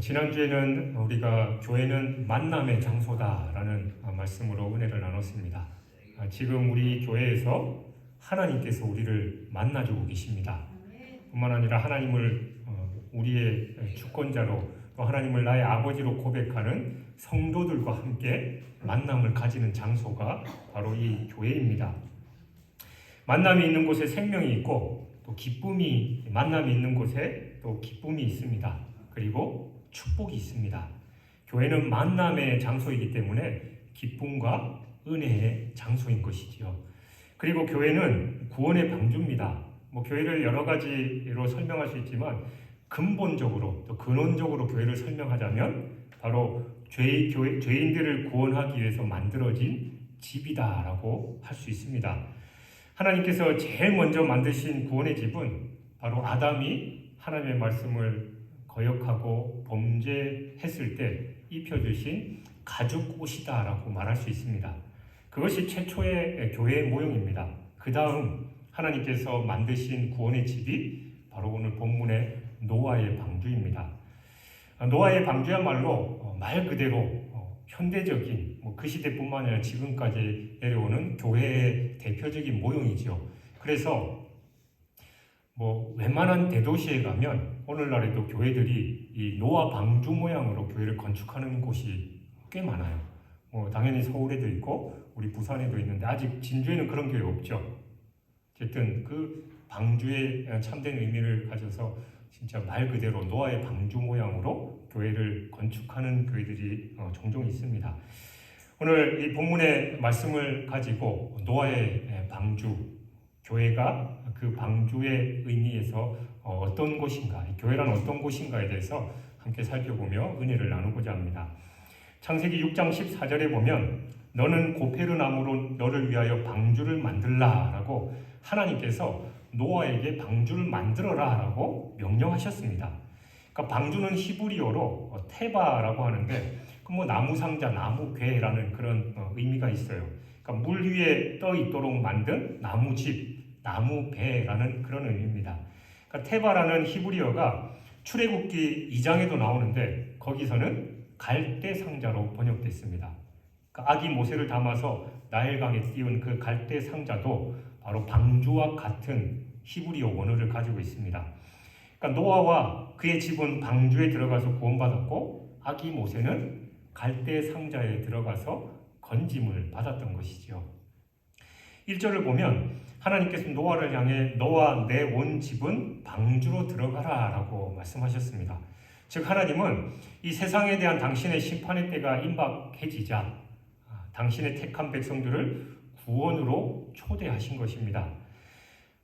지난주에는 우리가 교회는 만남의 장소다라는 말씀으로 은혜를 나눴습니다. 지금 우리 교회에서 하나님께서 우리를 만나주고 계십니다. 뿐만 아니라 하나님을 우리의 주권자로 또 하나님을 나의 아버지로 고백하는 성도들과 함께 만남을 가지는 장소가 바로 이 교회입니다. 만남이 있는 곳에 생명이 있고 또 기쁨이 만남이 있는 곳에 또 기쁨이 있습니다. 그리고 축복이 있습니다. 교회는 만남의 장소이기 때문에 기쁨과 은혜의 장소인 것이지요. 그리고 교회는 구원의 방주입니다. 교회를 여러 가지로 설명할 수 있지만 근본적으로 또 근원적으로 교회를 설명하자면 바로 죄인들을 구원하기 위해서 만들어진 집이다라고 할 수 있습니다. 하나님께서 제일 먼저 만드신 구원의 집은 바로 아담이 하나님의 말씀을 거역하고 범죄했을 때 입혀주신 가죽 옷이다라고 말할 수 있습니다. 그것이 최초의 교회의 모형입니다. 그 다음 하나님께서 만드신 구원의 집이 바로 오늘 본문의 노아의 방주입니다. 노아의 방주야말로 말 그대로 현대적인 그 시대뿐만 아니라 지금까지 내려오는 교회의 대표적인 모형이죠. 그래서 웬만한 대도시에 가면 오늘날에도 교회들이 이 노아 방주 모양으로 교회를 건축하는 곳이 꽤 많아요. 당연히 서울에도 있고 우리 부산에도 있는데 아직 진주에는 그런 교회 없죠. 어쨌든 그 방주의 참된 의미를 가져서 진짜 말 그대로 노아의 방주 모양으로 교회를 건축하는 교회들이 종종 있습니다. 오늘 이 본문의 말씀을 가지고 노아의 방주, 교회가 그 방주의 의미에서 어떤 곳인가, 교회란 어떤 곳인가에 대해서 함께 살펴보며 은혜를 나누고자 합니다. 창세기 6장 14절에 보면 너는 고페르나무로 너를 위하여 방주를 만들라 라고 하나님께서 노아에게 방주를 만들어라 라고 명령하셨습니다. 그러니까 방주는 히브리어로 테바라고 하는데 나무 상자, 나무 궤라는 그런 의미가 있어요. 그러니까 물 위에 떠 있도록 만든 나무집, 나무 배라는 그런 의미입니다. 그러니까 테바라는 히브리어가 출애굽기 2장에도 나오는데 거기서는 갈대 상자로 번역됐습니다. 그러니까 아기 모세를 담아서 나일강에 띄운 그 갈대 상자도 바로 방주와 같은 히브리어 원어를 가지고 있습니다. 그러니까 노아와 그의 집은 방주에 들어가서 구원받았고 아기 모세는 갈대 상자에 들어가서 건짐을 받았던 것이죠. 1절을 보면 하나님께서 노아를 향해 너와 내 온 집은 방주로 들어가라 라고 말씀하셨습니다. 즉 하나님은 이 세상에 대한 당신의 심판의 때가 임박해지자 당신의 택한 백성들을 구원으로 초대하신 것입니다.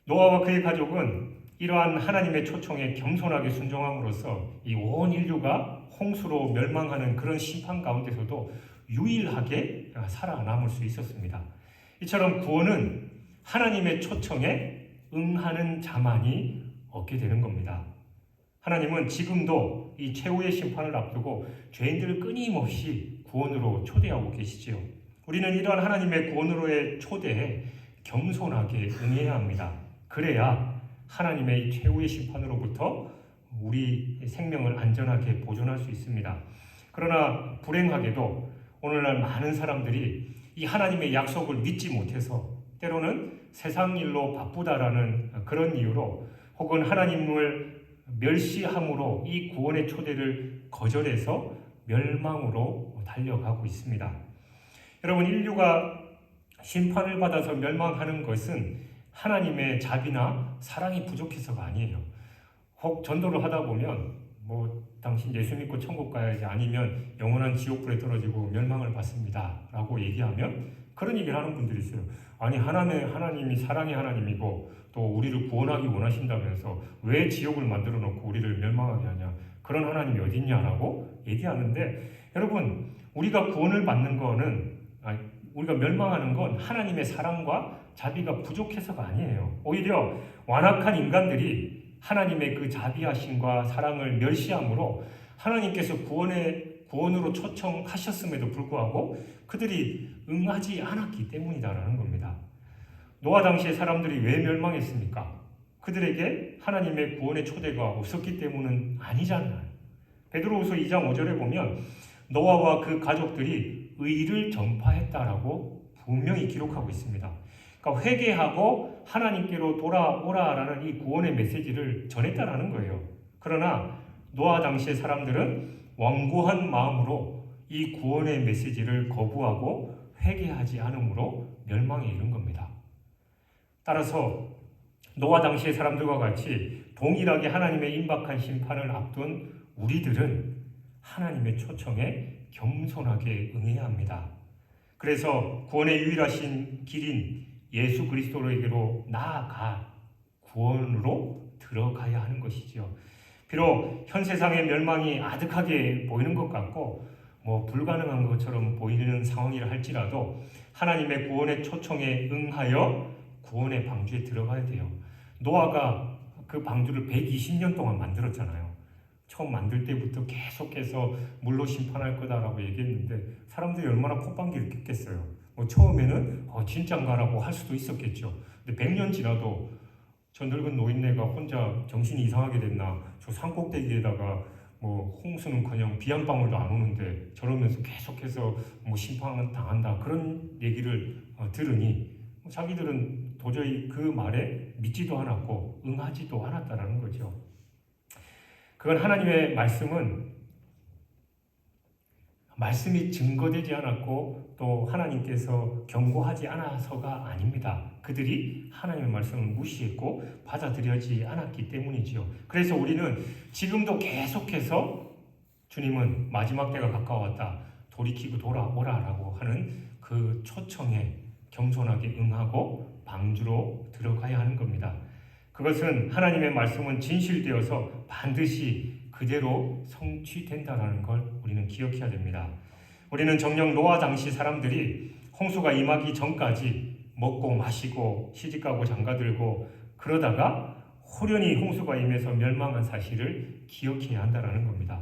노아와 그의 가족은 이러한 하나님의 초청에 겸손하게 순종함으로써 이 온 인류가 홍수로 멸망하는 그런 심판 가운데서도 유일하게 살아남을 수 있었습니다. 이처럼 구원은 하나님의 초청에 응하는 자만이 얻게 되는 겁니다. 하나님은 지금도 이 최후의 심판을 앞두고 죄인들을 끊임없이 구원으로 초대하고 계시지요. 우리는 이러한 하나님의 구원으로의 초대에 겸손하게 응해야 합니다. 그래야 하나님의 최후의 심판으로부터 우리 생명을 안전하게 보존할 수 있습니다. 그러나 불행하게도 오늘날 많은 사람들이 이 하나님의 약속을 믿지 못해서 때로는 세상 일로 바쁘다라는 그런 이유로 혹은 하나님을 멸시함으로 이 구원의 초대를 거절해서 멸망으로 달려가고 있습니다. 여러분, 인류가 심판을 받아서 멸망하는 것은 하나님의 자비나 사랑이 부족해서가 아니에요. 혹 전도를 하다 보면 당신 예수 믿고 천국 가야지 아니면 영원한 지옥불에 떨어지고 멸망을 받습니다 라고 얘기하면 그런 얘기를 하는 분들이 있어요. 아니 하나님이 사랑의 하나님이고 또 우리를 구원하기 원하신다면서 왜 지옥을 만들어 놓고 우리를 멸망하게 하냐, 그런 하나님이 어딨냐라고 얘기하는데, 여러분, 우리가 구원을 받는 거는 우리가 멸망하는 건 하나님의 사랑과 자비가 부족해서가 아니에요. 오히려 완악한 인간들이 하나님의 그 자비하심과 사랑을 멸시함으로 하나님께서 구원으로 초청하셨음에도 불구하고 그들이 응하지 않았기 때문이다라는 겁니다. 노아 당시의 사람들이 왜 멸망했습니까? 그들에게 하나님의 구원의 초대가 없었기 때문은 아니잖아요. 베드로후서 2장 5절에 보면 노아와 그 가족들이 의를 전파했다라고 분명히 기록하고 있습니다. 그러니까 회개하고 하나님께로 돌아오라라는 이 구원의 메시지를 전했다라는 거예요. 그러나 노아 당시의 사람들은 완고한 마음으로 이 구원의 메시지를 거부하고 회개하지 않으므로 멸망에 이른 겁니다. 따라서 노아 당시의 사람들과 같이 동일하게 하나님의 임박한 심판을 앞둔 우리들은 하나님의 초청에 겸손하게 응해야 합니다. 그래서 구원의 유일하신 길인 예수 그리스도에게로 나아가 구원으로 들어가야 하는 것이죠. 비록 현 세상의 멸망이 아득하게 보이는 것 같고 불가능한 것처럼 보이는 상황이라 할지라도 하나님의 구원의 초청에 응하여 구원의 방주에 들어가야 돼요. 노아가 그 방주를 120년 동안 만들었잖아요. 처음 만들 때부터 계속해서 물로 심판할 거다라고 얘기했는데 사람들이 얼마나 콧방귀를 뀌겠어요. 처음에는 진짠가라고 할 수도 있었겠죠. 근데 100년 지나도 저 늙은 노인네가 혼자 정신이 이상하게 됐나, 저 산꼭대기에다가 홍수는커녕 비 한 방울도 안 오는데 저러면서 계속해서 심판을 당한다, 그런 얘기를 들으니 자기들은 도저히 그 말에 믿지도 않았고 응하지도 않았다라는 거죠. 그건 하나님의 말씀이 증거되지 않았고 또 하나님께서 경고하지 않아서가 아닙니다. 그들이 하나님의 말씀을 무시했고 받아들여지 않았기 때문이지요. 그래서 우리는 지금도 계속해서 주님은 마지막 때가 가까웠다, 돌이키고 돌아오라라고 하는 그 초청에 겸손하게 응하고 방주로 들어가야 하는 겁니다. 그것은 하나님의 말씀은 진실되어서 반드시 그대로 성취된다는 걸 우리는 기억해야 됩니다. 우리는 정녕 노아 당시 사람들이 홍수가 임하기 전까지 먹고 마시고 시집가고 장가들고 그러다가 호련히 홍수가 임해서 멸망한 사실을 기억해야 한다는 겁니다.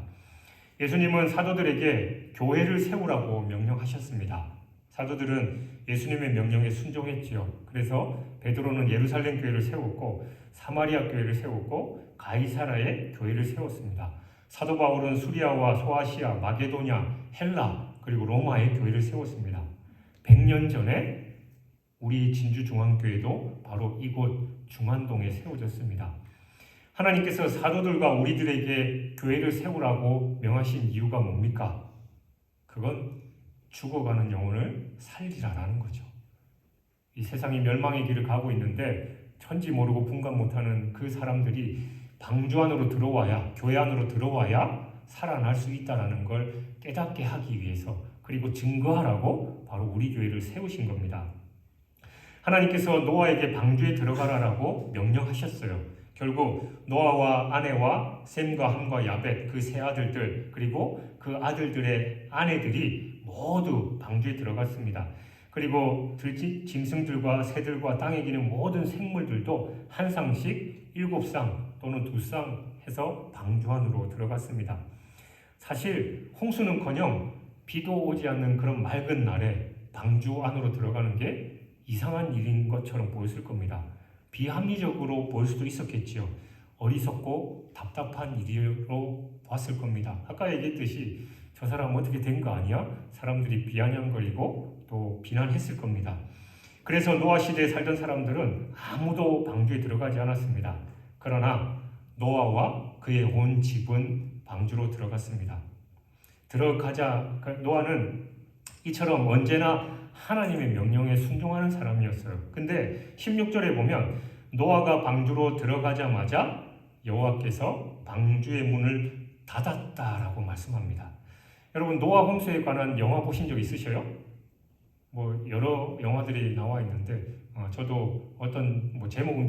예수님은 사도들에게 교회를 세우라고 명령하셨습니다. 사도들은 예수님의 명령에 순종했지요. 그래서 베드로는 예루살렘 교회를 세웠고 사마리아 교회를 세웠고 가이사라에 교회를 세웠습니다. 사도 바울은 수리아와 소아시아, 마게도냐, 헬라 그리고 로마에 교회를 세웠습니다. 100년 전에 우리 진주중앙교회도 바로 이곳 중안동에 세워졌습니다. 하나님께서 사도들과 우리들에게 교회를 세우라고 명하신 이유가 뭡니까? 그건 죽어가는 영혼을 살리라라는 거죠. 이 세상이 멸망의 길을 가고 있는데 천지 모르고 분간 못하는 그 사람들이 방주 안으로 들어와야, 교회 안으로 들어와야 살아날 수 있다는 걸 깨닫게 하기 위해서, 그리고 증거하라고 바로 우리 교회를 세우신 겁니다. 하나님께서 노아에게 방주에 들어가라라고 명령하셨어요. 결국 노아와 아내와 셈과 함과 야벳, 그 세 아들들, 그리고 그 아들들의 아내들이 모두 방주에 들어갔습니다. 그리고 짐승들과 새들과 땅에 기는 모든 생물들도 한 쌍씩 7쌍 또는 2쌍 해서 방주 안으로 들어갔습니다. 사실 홍수는커녕 비도 오지 않는 그런 맑은 날에 방주 안으로 들어가는 게 이상한 일인 것처럼 보였을 겁니다. 비합리적으로 보일 수도 있었겠지요. 어리석고 답답한 일로 봤을 겁니다. 아까 얘기했듯이 저 사람 어떻게 된 거 아니야? 사람들이 비아냥거리고 또 비난했을 겁니다. 그래서 노아 시대에 살던 사람들은 아무도 방주에 들어가지 않았습니다. 그러나 노아와 그의 온 집은 방주로 들어갔습니다. 노아는 이처럼 언제나 하나님의 명령에 순종하는 사람이었어요. 근데 16절에 보면 노아가 방주로 들어가자마자 여호와께서 방주의 문을 닫았다라고 말씀합니다. 여러분, 노아 홍수에 관한 영화 보신 적 있으셔요? 여러 영화들이 나와 있는데 저도 어떤 제목은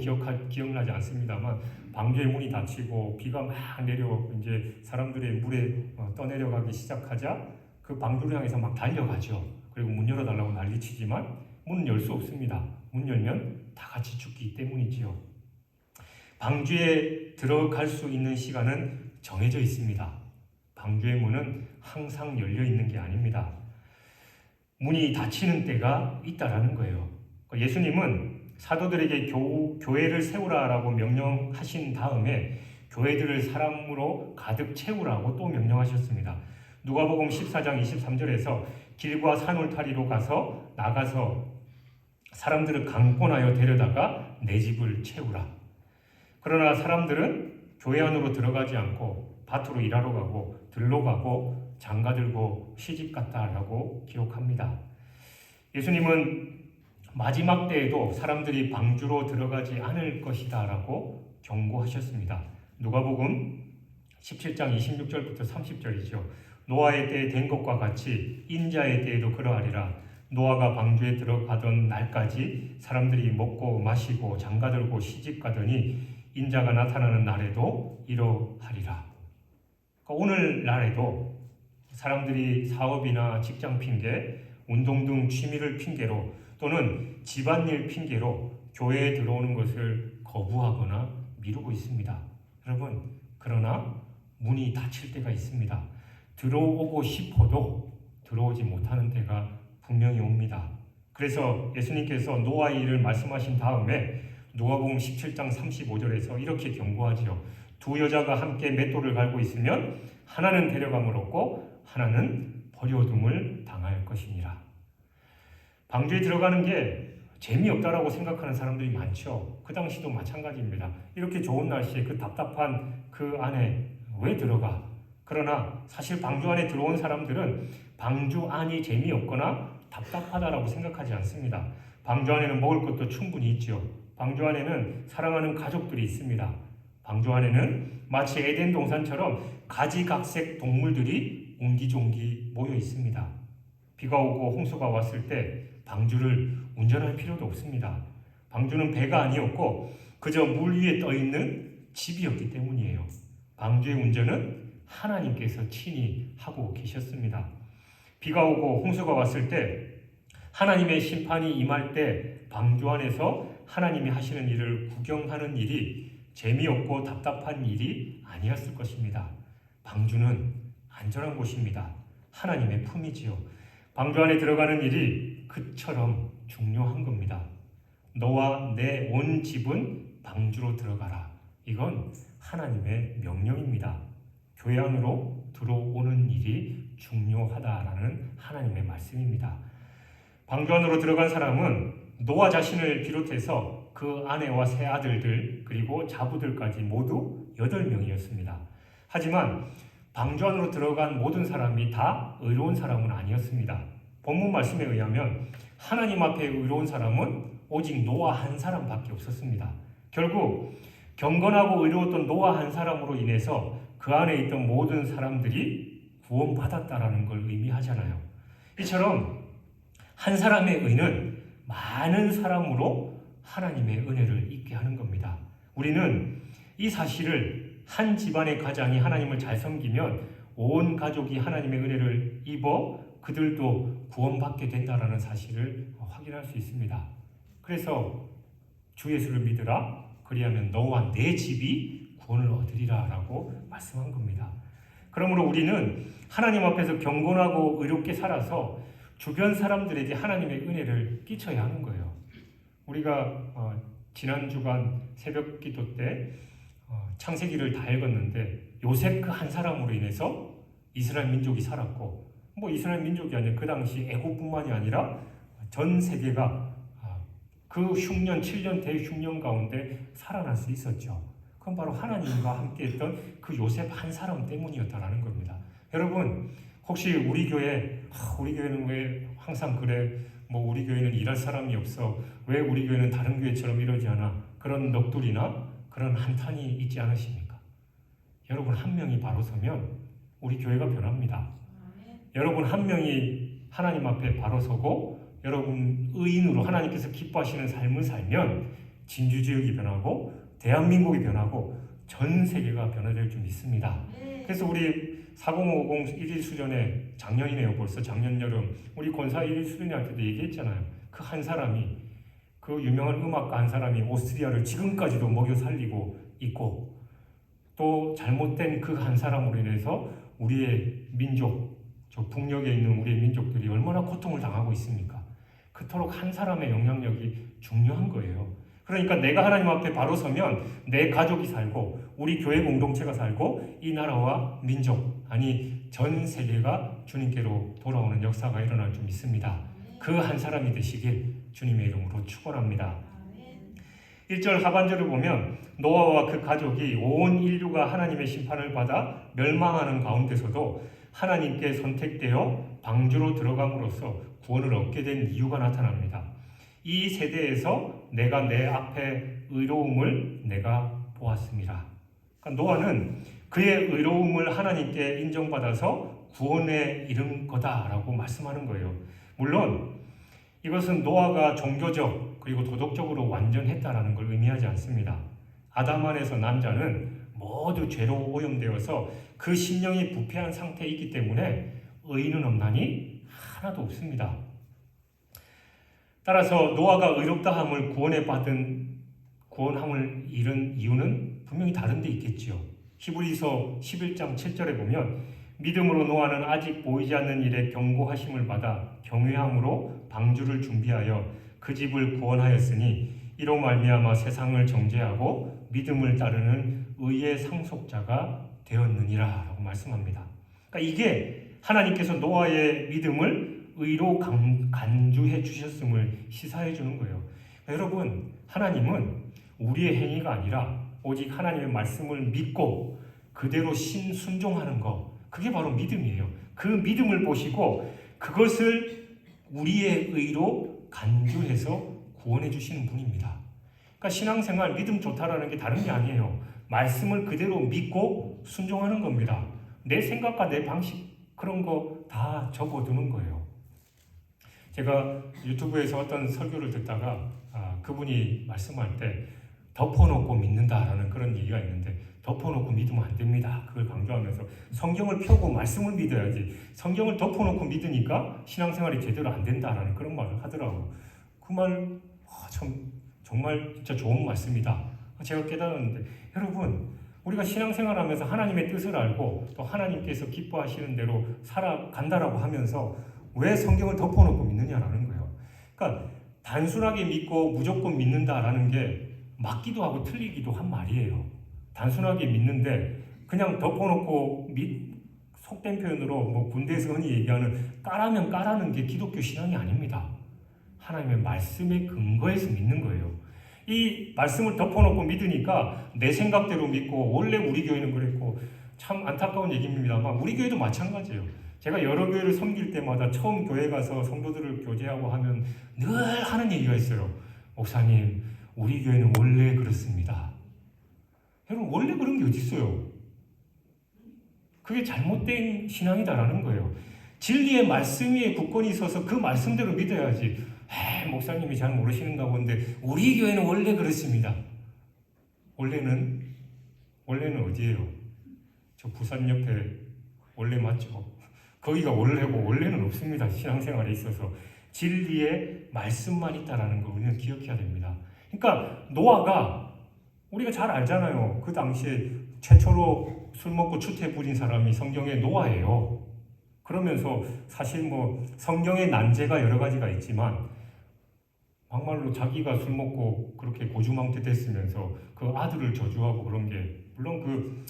기억나지 않습니다만 방주의 문이 닫히고 비가 막 내려 이제 사람들의 물에 떠내려가기 시작하자 그 방주를 향해서 막 달려가죠. 그리고 문 열어달라고 난리치지만 문은 열 수 없습니다. 문 열면 다 같이 죽기 때문이지요. 방주에 들어갈 수 있는 시간은 정해져 있습니다. 방주의 문은 항상 열려 있는 게 아닙니다. 문이 닫히는 때가 있다라는 거예요. 예수님은 사도들에게 교회를 세우라라고 명령하신 다음에 교회들을 사람으로 가득 채우라고 또 명령하셨습니다. 누가복음 14장 23절에서 길과 산울타리로 나가서 사람들을 강권하여 데려다가 내 집을 채우라. 그러나 사람들은 교회 안으로 들어가지 않고 밭으로 일하러 가고 들로 가고 장가 들고 시집 갔다라고 기록합니다. 예수님은 마지막 때에도 사람들이 방주로 들어가지 않을 것이다 라고 경고하셨습니다. 누가복음 17장 26절부터 30절이죠. 노아의 때에 된 것과 같이 인자의 때에도 그러하리라. 노아가 방주에 들어가던 날까지 사람들이 먹고 마시고 장가들고 시집 가더니 인자가 나타나는 날에도 이러하리라. 그러니까 오늘날에도 사람들이 사업이나 직장 핑계, 운동 등 취미를 핑계로 또는 집안일 핑계로 교회에 들어오는 것을 거부하거나 미루고 있습니다. 여러분, 그러나 문이 닫힐 때가 있습니다. 들어오고 싶어도 들어오지 못하는 때가 분명히 옵니다. 그래서 예수님께서 노아의 일을 말씀하신 다음에 누가복음 17장 35절에서 이렇게 경고하지요. 두 여자가 함께 맷돌을 갈고 있으면 하나는 데려감을 얻고 하나는 버려둠을 당할 것이니라. 방주에 들어가는 게 재미없다라고 생각하는 사람들이 많죠. 그 당시도 마찬가지입니다. 이렇게 좋은 날씨에 그 답답한 그 안에 왜 들어가? 그러나 사실 방주 안에 들어온 사람들은 방주 안이 재미없거나 답답하다라고 생각하지 않습니다. 방주 안에는 먹을 것도 충분히 있죠. 방주 안에는 사랑하는 가족들이 있습니다. 방주 안에는 마치 에덴 동산처럼 가지각색 동물들이 옹기종기 모여 있습니다. 비가 오고 홍수가 왔을 때 방주를 운전할 필요도 없습니다. 방주는 배가 아니었고 그저 물 위에 떠 있는 집이었기 때문이에요. 방주의 운전은 하나님께서 친히 하고 계셨습니다. 비가 오고 홍수가 왔을 때 하나님의 심판이 임할 때 방주 안에서 하나님이 하시는 일을 구경하는 일이 재미없고 답답한 일이 아니었을 것입니다. 방주는 안전한 곳입니다. 하나님의 품이지요. 방주 안에 들어가는 일이 그처럼 중요한 겁니다. 너와 내 온 집은 방주로 들어가라. 이건 하나님의 명령입니다. 교회 안으로 들어오는 일이 중요하다라는 하나님의 말씀입니다. 방주 안으로 들어간 사람은 노아 자신을 비롯해서 그 아내와 세 아들들 그리고 자부들까지 모두 8명이었습니다. 하지만 방주 안으로 들어간 모든 사람이 다 의로운 사람은 아니었습니다. 본문 말씀에 의하면 하나님 앞에 의로운 사람은 오직 노아 한 사람밖에 없었습니다. 결국 경건하고 의로웠던 노아 한 사람으로 인해서 그 안에 있던 모든 사람들이 구원받았다라는 걸 의미하잖아요. 이처럼 한 사람의 의는 많은 사람으로 하나님의 은혜를 입게 하는 겁니다. 우리는 이 사실을 한 집안의 가장이 하나님을 잘 섬기면 온 가족이 하나님의 은혜를 입어 그들도 구원받게 된다라는 사실을 확인할 수 있습니다. 그래서 주 예수를 믿으라 그리하면 너와 내 집이 구원을 얻으리라 라고 말씀한 겁니다. 그러므로 우리는 하나님 앞에서 경건하고 의롭게 살아서 주변 사람들에게 하나님의 은혜를 끼쳐야 하는 거예요. 우리가 지난 주간 새벽 기도 때 창세기를 다 읽었는데 요셉 그 한 사람으로 인해서 이스라엘 민족이 살았고 이스라엘 민족이 아니라 그 당시 애국뿐만이 아니라 전 세계가 그 흉년 7년 대흉년 가운데 살아날 수 있었죠. 그건 바로 하나님과 함께했던 그 요셉 한 사람 때문이었다라는 겁니다. 여러분 혹시 우리 교회는 왜 항상 그래? 우리 교회는 일할 사람이 없어. 왜 우리 교회는 다른 교회처럼 이러지 않아? 그런 넋두리나 그런 한탄이 있지 않으십니까? 여러분 한 명이 바로 서면 우리 교회가 변합니다. 여러분 한 명이 하나님 앞에 바로 서고 여러분 의인으로 하나님께서 기뻐하시는 삶을 살면 진주지역이 변하고 대한민국이 변하고 전 세계가 변화될 줄 믿습니다. 그래서 우리 4050 1일 수련회 작년이네요. 벌써 작년 여름 우리 권사 1일 수련회 할 때도 얘기했잖아요. 그 한 사람이 그 유명한 음악가 한 사람이 오스트리아를 지금까지도 먹여 살리고 있고 또 잘못된 그 한 사람으로 인해서 우리의 민족 저 북녘에 있는 우리의 민족들이 얼마나 고통을 당하고 있습니까? 그토록 한 사람의 영향력이 중요한 거예요. 그러니까 내가 하나님 앞에 바로 서면 내 가족이 살고 우리 교회 공동체가 살고 이 나라와 민족, 아니 전 세계가 주님께로 돌아오는 역사가 일어날 줄 믿습니다. 그 한 사람이 되시길 주님의 이름으로 축원합니다. 1절 하반절을 보면 노아와 그 가족이 온 인류가 하나님의 심판을 받아 멸망하는 가운데서도 하나님께 선택되어 방주로 들어감으로써 구원을 얻게 된 이유가 나타납니다. 이 세대에서 내가 내 앞에 의로움을 내가 보았습니다. 그러니까 노아는 그의 의로움을 하나님께 인정받아서 구원에 이른 거다라고 말씀하는 거예요. 물론 이것은 노아가 종교적 그리고 도덕적으로 완전했다라는 걸 의미하지 않습니다. 아담 안에서 난 자는 모두 죄로 오염되어서 그 심령이 부패한 상태이기 때문에 의인은 없나니 하나도 없습니다. 따라서 노아가 의롭다함을 구원함을 잃은 이유는 분명히 다른 데 있겠지요. 히브리서 11장 7절에 보면 믿음으로 노아는 아직 보이지 않는 일에 경고하심을 받아 경외함으로 방주를 준비하여 그 집을 구원하였으니 이로 말미암아 세상을 정죄하고 믿음을 따르는 의의 상속자가 되었느니라 라고 말씀합니다. 그러니까 이게 하나님께서 노아의 믿음을 의로 간주해 주셨음을 시사해 주는 거예요. 여러분, 하나님은 우리의 행위가 아니라 오직 하나님의 말씀을 믿고 그대로 순종하는 것, 그게 바로 믿음이에요. 그 믿음을 보시고 그것을 우리의 의로 간주해서 구원해 주시는 분입니다. 그러니까 신앙생활 믿음 좋다라는 게 다른 게 아니에요. 말씀을 그대로 믿고 순종하는 겁니다. 내 생각과 내 방식 그런 거 다 접어두는 거예요. 제가 유튜브에서 어떤 설교를 듣다가 그분이 말씀할 때 덮어놓고 믿는다라는 그런 얘기가 있는데 덮어놓고 믿으면 안 됩니다. 그걸 강조하면서 성경을 펴고 말씀을 믿어야지 성경을 덮어놓고 믿으니까 신앙생활이 제대로 안 된다라는 그런 말을 하더라고요. 그 말 참 정말 진짜 좋은 말씀이다. 제가 깨달았는데 여러분 우리가 신앙생활하면서 하나님의 뜻을 알고 또 하나님께서 기뻐하시는 대로 살아간다라고 하면서 왜 성경을 덮어놓고 믿느냐라는 거예요. 그러니까 단순하게 믿고 무조건 믿는다라는 게 맞기도 하고 틀리기도 한 말이에요. 단순하게 믿는데 그냥 덮어놓고 속된 표현으로 뭐 군대에서 흔히 얘기하는 까라면 까라는 게 기독교 신앙이 아닙니다. 하나님의 말씀에 근거해서 믿는 거예요. 이 말씀을 덮어놓고 믿으니까 내 생각대로 믿고 원래 우리 교회는 그랬고 참 안타까운 얘기입니다만 우리 교회도 마찬가지예요. 제가 여러 교회를 섬길 때마다 처음 교회 가서 성도들을 교제하고 하면 늘 하는 얘기가 있어요. 목사님, 우리 교회는 원래 그렇습니다. 여러분 원래 그런 게 어디 있어요? 그게 잘못된 신앙이다라는 거예요. 진리의 말씀 위에 굳건히 있어서 그 말씀대로 믿어야지. 목사님이 잘 모르시는가 본데 우리 교회는 원래 그렇습니다. 원래는 어디예요? 저 부산 옆에 원래 맞죠? 거기가 원래고 원래는 없습니다. 신앙생활에 있어서 진리의 말씀만 있다라는 걸 우리는 기억해야 됩니다. 그러니까 노아가 우리가 잘 알잖아요. 그 당시에 최초로 술 먹고 추태 부린 사람이 성경에 노아예요. 그러면서 사실 뭐 성경의 난제가 여러 가지가 있지만 막말로 자기가 술 먹고 그렇게 고주망태 됐으면서 그 아들을 저주하고 그런 게 물론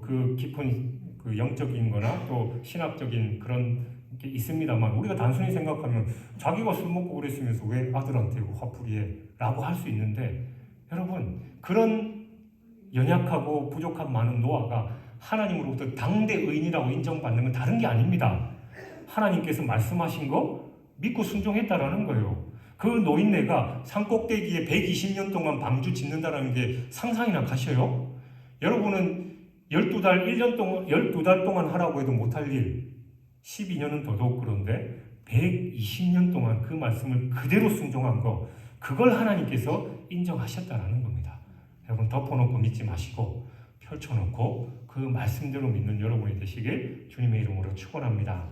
그 깊은 그 영적인 거나 또 신학적인 그런 게 있습니다만 우리가 단순히 생각하면 자기가 술 먹고 그랬으면서 왜 아들한테 화풀이해? 라고 할 수 있는데 여러분 그런 연약하고 부족한 많은 노아가 하나님으로부터 당대 의인이라고 인정받는 건 다른 게 아닙니다. 하나님께서 말씀하신 거 믿고 순종했다라는 거예요. 그 노인네가 산꼭대기에 120년 동안 방주 짓는다라는 게 상상이나 가셔요? 여러분은 12달 동안 하라고 해도 못할 일, 12년은 더더욱 그런데 120년 동안 그 말씀을 그대로 순종한 거, 그걸 하나님께서 인정하셨다라는 겁니다. 여러분 덮어놓고 믿지 마시고 펼쳐놓고 그 말씀대로 믿는 여러분이 되시길 주님의 이름으로 축원합니다.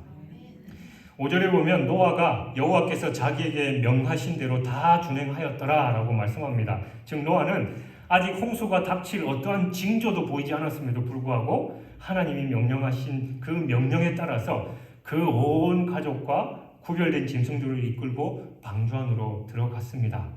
5절에 보면 노아가 여호와께서 자기에게 명하신 대로 다 준행하였더라 라고 말씀합니다. 즉 노아는 아직 홍수가 닥칠 어떠한 징조도 보이지 않았음에도 불구하고 하나님이 명령하신 그 명령에 따라서 그 온 가족과 구별된 짐승들을 이끌고 방주 안으로 들어갔습니다.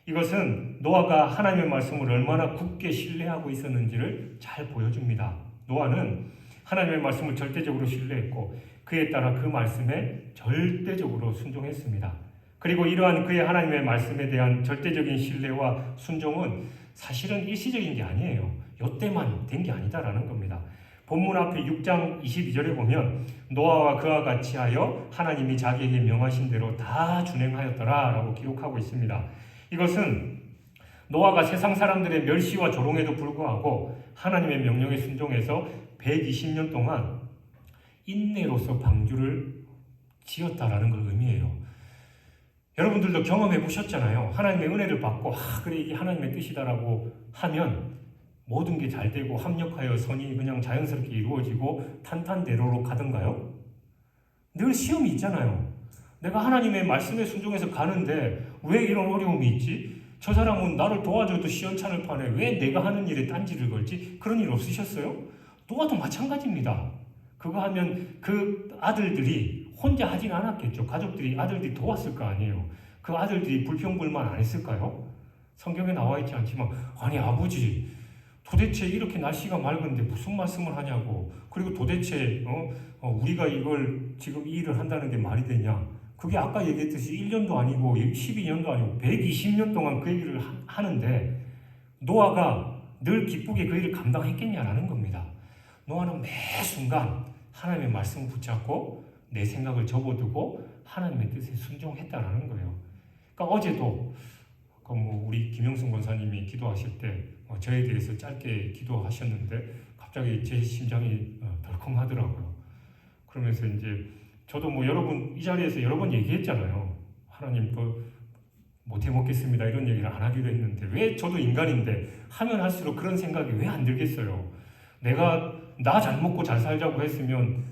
이것은 노아가 하나님의 말씀을 얼마나 굳게 신뢰하고 있었는지를 잘 보여줍니다. 노아는 하나님의 말씀을 절대적으로 신뢰했고 그에 따라 그 말씀에 절대적으로 순종했습니다. 그리고 이러한 그의 하나님의 말씀에 대한 절대적인 신뢰와 순종은 사실은 일시적인 게 아니에요. 이때만 된 게 아니다라는 겁니다. 본문 앞에 6장 22절에 보면 노아와 그와 같이 하여 하나님이 자기에게 명하신 대로 다 준행하였더라 라고 기록하고 있습니다. 이것은 노아가 세상 사람들의 멸시와 조롱에도 불구하고 하나님의 명령에 순종해서 120년 동안 인내로서 방주를 지었다라는 걸 의미해요. 여러분들도 경험해 보셨잖아요. 하나님의 은혜를 받고 그래 이게 하나님의 뜻이다라고 하면 모든 게 잘 되고 합력하여 선이 그냥 자연스럽게 이루어지고 탄탄대로로 가던가요? 늘 시험이 있잖아요. 내가 하나님의 말씀에 순종해서 가는데 왜 이런 어려움이 있지? 저 사람은 나를 도와줘도 시원찮을 판에 왜 내가 하는 일에 딴지를 걸지? 그런 일 없으셨어요? 노아도 마찬가지입니다. 그거 하면 그 아들들이 혼자 하진 않았겠죠. 가족들이 아들들이 도왔을 거 아니에요. 그 아들들이 불평불만 안 했을까요? 성경에 나와 있지 않지만 아니 아버지 도대체 이렇게 날씨가 맑은데 무슨 말씀을 하냐고. 그리고 도대체 우리가 이걸 지금 이 일을 한다는 게 말이 되냐. 그게 아까 얘기했듯이 1년도 아니고 12년도 아니고 120년 동안 그 얘기를 하는데 노아가 늘 기쁘게 그 일을 감당했겠냐라는 겁니다. 노아는 매 순간 하나님의 말씀을 붙잡고 내 생각을 접어두고 하나님의 뜻에 순종했다라는 거예요. 그러니까 어제도 우리 김영순 권사님이 기도하실 때 저에 대해서 짧게 기도하셨는데 갑자기 제 심장이 덜컹하더라고요. 그러면서 이제 저도 여러분 이 자리에서 여러 번 얘기했잖아요. 하나님 못 해먹겠습니다 이런 얘기를 안 하기로 했는데 왜 저도 인간인데 하면 할수록 그런 생각이 왜 안 들겠어요. 내가 나 잘 먹고 잘 살자고 했으면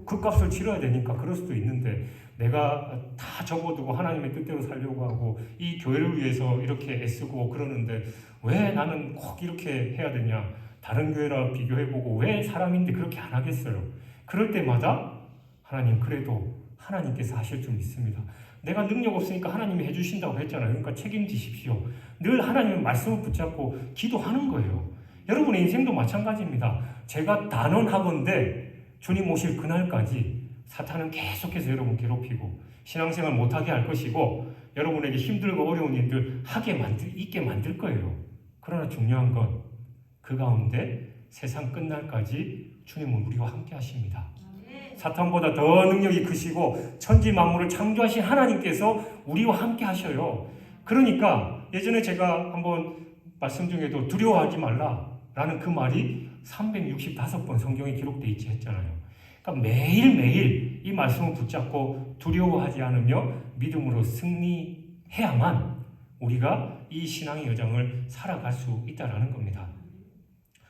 그 값을 치러야 되니까 그럴 수도 있는데 내가 다 접어두고 하나님의 뜻대로 살려고 하고 이 교회를 위해서 이렇게 애쓰고 그러는데 왜 나는 꼭 이렇게 해야 되냐. 다른 교회랑 비교해보고 왜 사람인데 그렇게 안 하겠어요. 그럴 때마다 하나님 그래도 하나님께서 하실 줄 믿습니다. 내가 능력 없으니까 하나님이 해주신다고 했잖아요. 그러니까 책임지십시오. 늘 하나님의 말씀을 붙잡고 기도하는 거예요. 여러분의 인생도 마찬가지입니다. 제가 단언하건대 주님 오실 그날까지 사탄은 계속해서 여러분 괴롭히고 신앙생활 못하게 할 것이고 여러분에게 힘들고 어려운 일들 있게 만들 거예요. 그러나 중요한 건 그 가운데 세상 끝날까지 주님은 우리와 함께 하십니다. 사탄보다 더 능력이 크시고 천지 만물을 창조하신 하나님께서 우리와 함께 하셔요. 그러니까 예전에 제가 한번 말씀 중에도 두려워하지 말라라는 그 말이 365번 성경에 기록되어 있지 했잖아요. 그러니까 매일매일 이 말씀을 붙잡고 두려워하지 않으며 믿음으로 승리해야만 우리가 이 신앙의 여정을 살아갈 수 있다는 겁니다.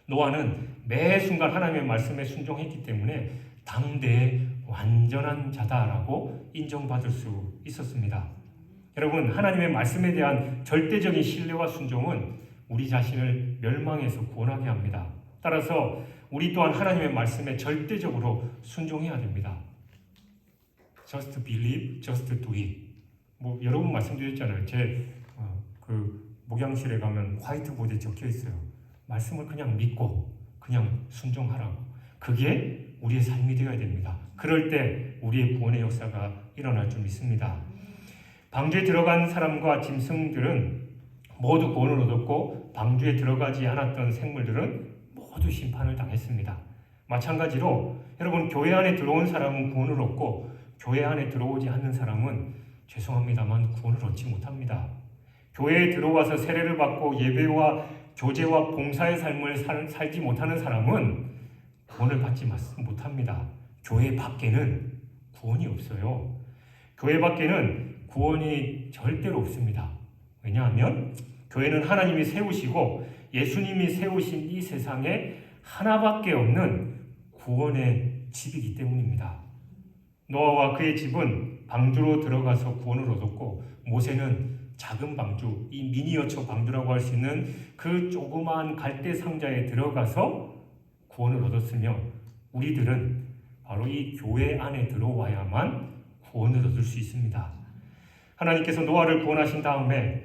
노아는 매 순간 하나님의 말씀에 순종했기 때문에 당대의 완전한 자다라고 인정받을 수 있었습니다. 여러분, 하나님의 말씀에 대한 절대적인 신뢰와 순종은 우리 자신을 멸망에서 구원하게 합니다. 따라서 우리 또한 하나님의 말씀에 절대적으로 순종해야 됩니다. Just believe, just do it. 여러 번 말씀드렸잖아요. 제 목양실에 가면 화이트보드에 적혀 있어요. 말씀을 그냥 믿고 그냥 순종하라고. 그게 우리의 삶이 되어야 됩니다. 그럴 때 우리의 구원의 역사가 일어날 줄 믿습니다. 방주에 들어간 사람과 짐승들은 모두 구원을 얻었고 방주에 들어가지 않았던 생물들은 모두 심판을 당했습니다. 마찬가지로 여러분 교회 안에 들어온 사람은 구원을 얻고 교회 안에 들어오지 않는 사람은 죄송합니다만 구원을 얻지 못합니다. 교회에 들어와서 세례를 받고 예배와 교제와 봉사의 삶을 살지 못하는 사람은 구원을 받지 못합니다. 교회 밖에는 구원이 없어요. 교회 밖에는 구원이 절대로 없습니다. 왜냐하면 교회는 하나님이 세우시고 예수님이 세우신 이 세상에 하나밖에 없는 구원의 집이기 때문입니다. 노아와 그의 집은 방주로 들어가서 구원을 얻었고 모세는 작은 방주, 이 미니어처 방주라고 할 수 있는 그 조그마한 갈대 상자에 들어가서 구원을 얻었으며 우리들은 바로 이 교회 안에 들어와야만 구원을 얻을 수 있습니다. 하나님께서 노아를 구원하신 다음에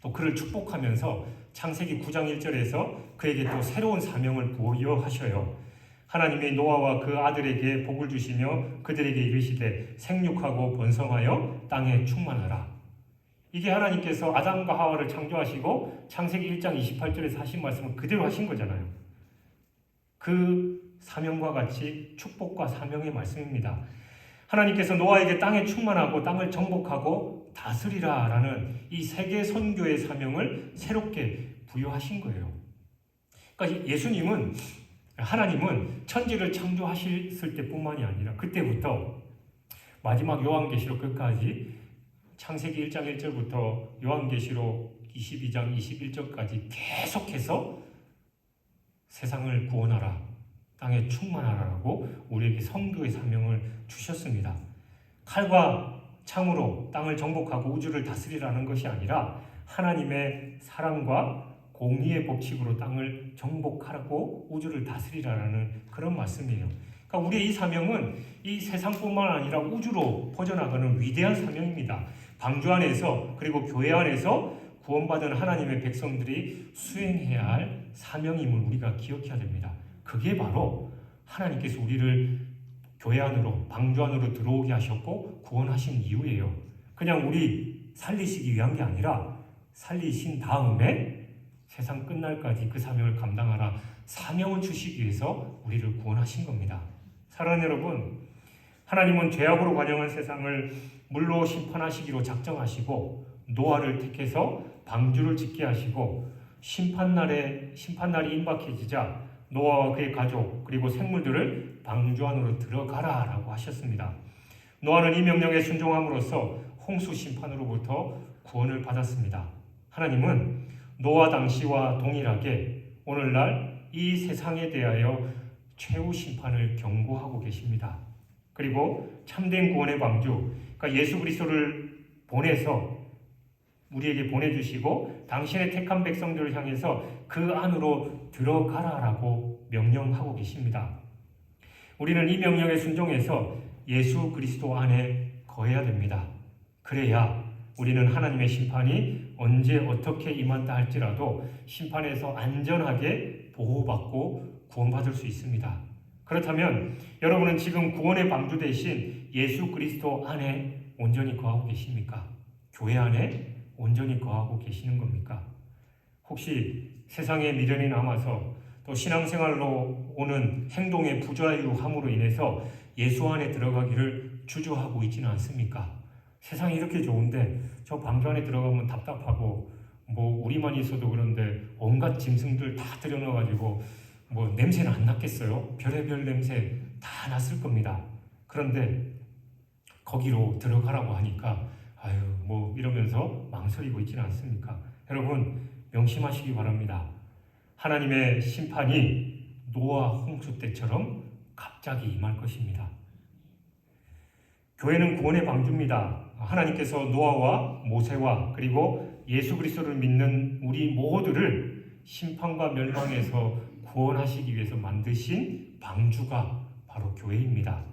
또 그를 축복하면서 창세기 9장 1절에서 그에게 또 새로운 사명을 부여하셔요. 하나님이 노아와 그 아들에게 복을 주시며 그들에게 이르시되 생육하고 번성하여 땅에 충만하라. 이게 하나님께서 아담과 하와를 창조하시고 창세기 1장 28절에서 하신 말씀을 그대로 하신 거잖아요. 그 사명과 같이 축복과 사명의 말씀입니다. 하나님께서 노아에게 땅에 충만하고 땅을 정복하고 다스리라 라는 이 세계 선교의 사명을 새롭게 부여하신 거예요. 그러니까 예수님은, 하나님은 천지를 창조하셨을 때뿐만이 아니라 그때부터 마지막 요한계시록 끝까지 창세기 1장 1절부터 요한계시록 22장 21절까지 계속해서 세상을 구원하라, 땅에 충만하라고 우리에게 선교의 사명을 주셨습니다. 칼과 창으로 땅을 정복하고 우주를 다스리라는 것이 아니라 하나님의 사랑과 공의의 법칙으로 땅을 정복하고 우주를 다스리라는 그런 말씀이에요. 그러니까 우리의 이 사명은 이 세상뿐만 아니라 우주로 퍼져나가는 위대한 사명입니다. 방주 안에서 그리고 교회 안에서 구원받은 하나님의 백성들이 수행해야 할 사명임을 우리가 기억해야 됩니다. 그게 바로 하나님께서 우리를 교회 안으로, 방주 안으로 들어오게 하셨고 구원하신 이유예요. 그냥 우리 살리시기 위한 게 아니라 살리신 다음에 세상 끝날까지 그 사명을 감당하라, 사명을 주시기 위해서 우리를 구원하신 겁니다. 사랑하는 여러분, 하나님은 죄악으로 관영한 세상을 물로 심판하시기로 작정하시고 노아를 택해서 방주를 짓게 하시고 심판날이 임박해지자 노아와 그의 가족 그리고 생물들을 방주 안으로 들어가라 라고 하셨습니다. 노아는 이 명령에 순종함으로써 홍수 심판으로부터 구원을 받았습니다. 하나님은 노아 당시와 동일하게 오늘날 이 세상에 대하여 최후 심판을 경고하고 계십니다. 그리고 참된 구원의 방주, 그러니까 예수 그리스도를 보내서 우리에게 보내주시고 당신의 택한 백성들을 향해서 그 안으로 들어가라라고 명령하고 계십니다. 우리는 이 명령에 순종해서 예수 그리스도 안에 거해야 됩니다. 그래야 우리는 하나님의 심판이 언제 어떻게 임한다 할지라도 심판에서 안전하게 보호받고 구원받을 수 있습니다. 그렇다면 여러분은 지금 구원의 방주 대신 예수 그리스도 안에 온전히 거하고 계십니까? 교회 안에 온전히 거하고 계시는 겁니까? 혹시 세상에 미련이 남아서 또 신앙생활로 오는 행동의 부자유함으로 인해서 예수 안에 들어가기를 주저하고 있지는 않습니까? 세상이 이렇게 좋은데 저 방주 안에 들어가면 답답하고 뭐 우리만 있어도 그런데 온갖 짐승들 다 들여넣어가지고 뭐 냄새는 안 났겠어요? 별의별 냄새 다 났을 겁니다. 그런데 거기로 들어가라고 하니까 아유 뭐 이러면서 망설이고 있지는 않습니까? 여러분 명심하시기 바랍니다. 하나님의 심판이 노아 홍수 때처럼 갑자기 임할 것입니다. 교회는 구원의 방주입니다. 하나님께서 노아와 모세와 그리고 예수 그리스도를 믿는 우리 모두를 심판과 멸망에서 구원하시기 위해서 만드신 방주가 바로 교회입니다.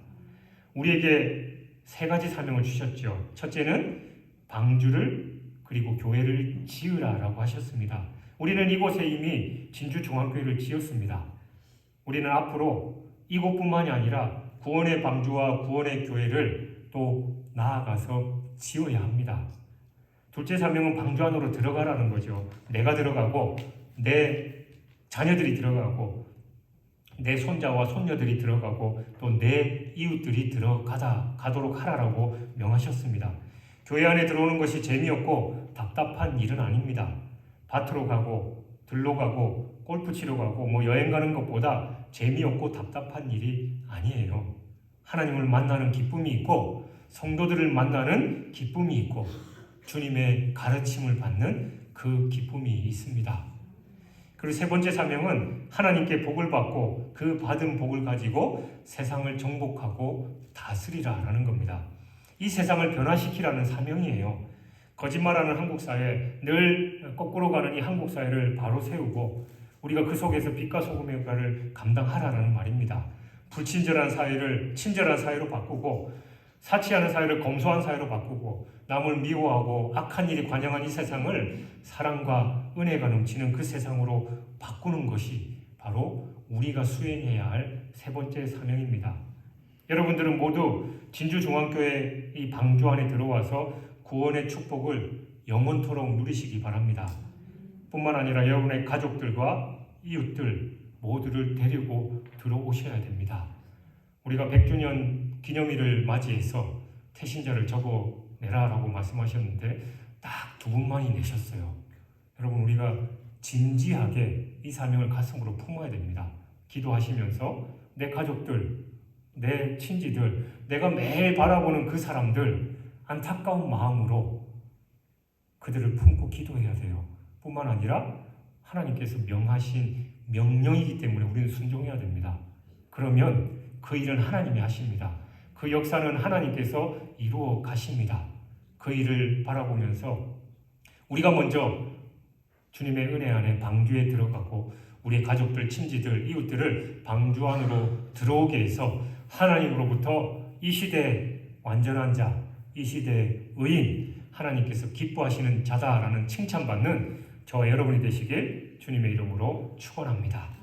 우리에게 세 가지 사명을 주셨죠. 첫째는 방주를 그리고 교회를 지으라라고 하셨습니다. 우리는 이곳에 이미 진주중앙교회를 지었습니다. 우리는 앞으로 이곳뿐만이 아니라 구원의 방주와 구원의 교회를 또 나아가서 지어야 합니다. 둘째 사명은 방주 안으로 들어가라는 거죠. 내가 들어가고 내 자녀들이 들어가고 내 손자와 손녀들이 들어가고 또 내 이웃들이 가도록 하라라고 명하셨습니다. 교회 안에 들어오는 것이 재미없고 답답한 일은 아닙니다. 밭으로 가고 들로 가고 골프 치러 가고 뭐 여행 가는 것보다 재미없고 답답한 일이 아니에요. 하나님을 만나는 기쁨이 있고 성도들을 만나는 기쁨이 있고 주님의 가르침을 받는 그 기쁨이 있습니다. 그리고 세 번째 사명은 하나님께 복을 받고 그 받은 복을 가지고 세상을 정복하고 다스리라라는 겁니다. 이 세상을 변화시키라는 사명이에요. 거짓말하는 한국 사회, 늘 거꾸로 가는 이 한국 사회를 바로 세우고 우리가 그 속에서 빛과 소금의 역할을 감당하라는 말입니다. 불친절한 사회를 친절한 사회로 바꾸고 사치하는 사회를 검소한 사회로 바꾸고 남을 미워하고 악한 일이 관영한 이 세상을 사랑과 은혜가 넘치는 그 세상으로 바꾸는 것이 바로 우리가 수행해야 할 세 번째 사명입니다. 여러분들은 모두 진주중앙교회 이 방주 안에 들어와서 구원의 축복을 영원토록 누리시기 바랍니다. 뿐만 아니라 여러분의 가족들과 이웃들 모두를 데리고 들어오셔야 됩니다. 우리가 100주년 기념일을 맞이해서 태신자를 적어내라라고 말씀하셨는데 딱 2분만이 내셨어요. 여러분, 우리가 진지하게 이 사명을 가슴으로 품어야 됩니다. 기도하시면서 내 가족들, 내 친지들, 내가 매일 바라보는 그 사람들 안타까운 마음으로 그들을 품고 기도해야 돼요. 뿐만 아니라 하나님께서 명하신 명령이기 때문에 우리는 순종해야 됩니다. 그러면 그 일은 하나님이 하십니다. 그 역사는 하나님께서 이루어 가십니다. 그 일을 바라보면서 우리가 먼저 주님의 은혜 안에 방주에 들어가고 우리 가족들, 친지들, 이웃들을 방주 안으로 들어오게 해서 하나님으로부터 이 시대의 완전한 자, 이 시대의 의인, 하나님께서 기뻐하시는 자다라는 칭찬받는 저와 여러분이 되시길 주님의 이름으로 축원합니다.